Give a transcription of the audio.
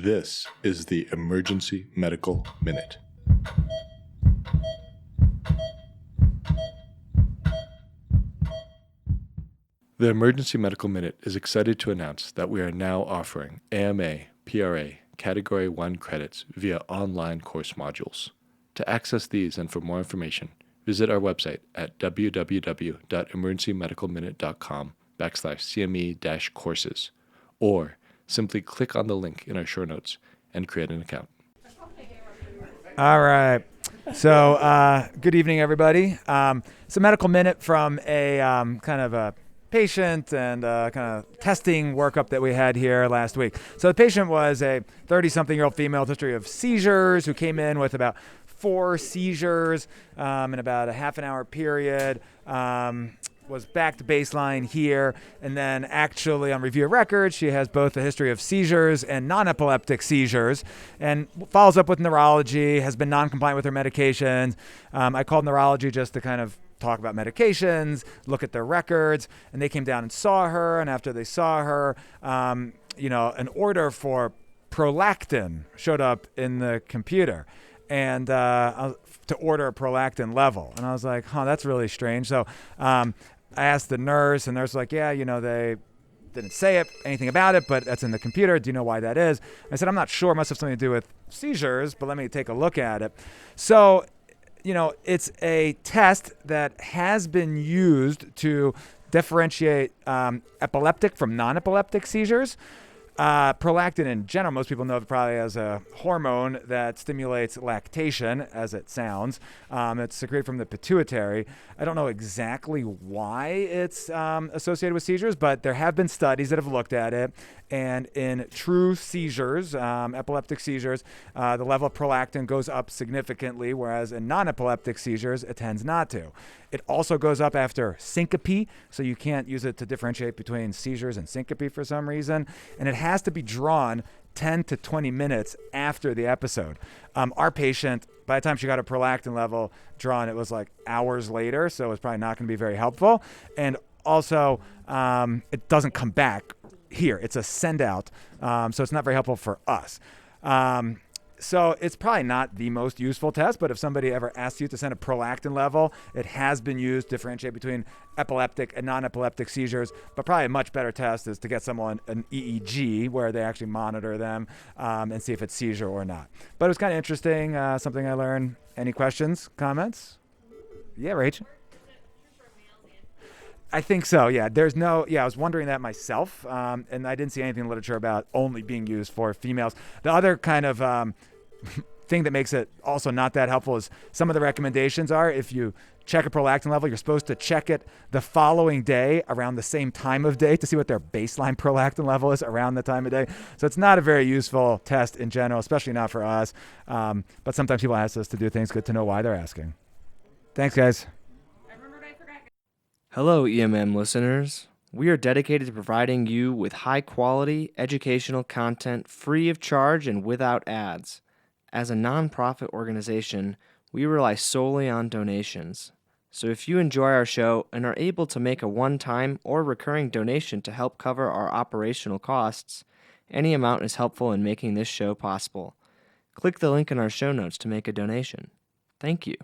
This is the Emergency Medical Minute. The Emergency Medical Minute is excited to announce that we are now offering AMA, PRA, Category 1 credits via online course modules. To access these and for more information, visit our website at www.emergencymedicalminute.com/CME-courses, or simply click on the link in our show notes and create an account. All right. So good evening, everybody. It's a medical minute from a kind of a patient and kind of testing workup that we had here last week. So the patient was a 30-something-year-old female with history of seizures who came in with about 4 seizures in about a half an hour period. Was back to baseline here, and then actually on review of records, she has both a history of seizures and non-epileptic seizures, and follows up with neurology, has been non-compliant with her medications. I called neurology just to kind of talk about medications, look at their records, and they came down and saw her, and after they saw her, an order for Prolactin showed up in the computer, and to order a Prolactin level. And I was like, that's really strange. So I asked the nurse, and the nurse was like, they didn't say anything about it, but that's in the computer. Do you know why that is? I said, I'm not sure. It must have something to do with seizures, but let me take a look at it. So, it's a test that has been used to differentiate epileptic from non-epileptic seizures. Prolactin in general, most people know it probably as a hormone that stimulates lactation, as it sounds. It's secreted from the pituitary. I don't know exactly why it's associated with seizures, but there have been studies that have looked at it. And in true seizures, epileptic seizures, the level of prolactin goes up significantly, whereas in non-epileptic seizures, it tends not to. It also goes up after syncope, so you can't use it to differentiate between seizures and syncope for some reason. And it has to be drawn 10 to 20 minutes after the episode. Our patient, by the time she got a prolactin level drawn, it was like hours later, so it was probably not going to be very helpful. And also, it doesn't come back here. It's a send out, so it's not very helpful for us. So it's probably not the most useful test, but if somebody ever asks you to send a prolactin level, it has been used to differentiate between epileptic and non-epileptic seizures, but probably a much better test is to get someone an EEG where they actually monitor them and see if it's seizure or not. But it was kind of interesting, something I learned. Any questions, comments? Yeah, Rach? I think so, yeah. I was wondering that myself, and I didn't see anything in the literature about only being used for females. The other kind of thing that makes it also not that helpful is some of the recommendations are if you check a prolactin level, you're supposed to check it the following day around the same time of day to see what their baseline prolactin level is around the time of day. So it's not a very useful test in general, especially not for us. But sometimes people ask us to do things. Good to know why they're asking. Thanks, guys. Hello, EMM listeners. We are dedicated to providing you with high-quality educational content free of charge and without ads. As a nonprofit organization, we rely solely on donations. So if you enjoy our show and are able to make a one-time or recurring donation to help cover our operational costs, any amount is helpful in making this show possible. Click the link in our show notes to make a donation. Thank you.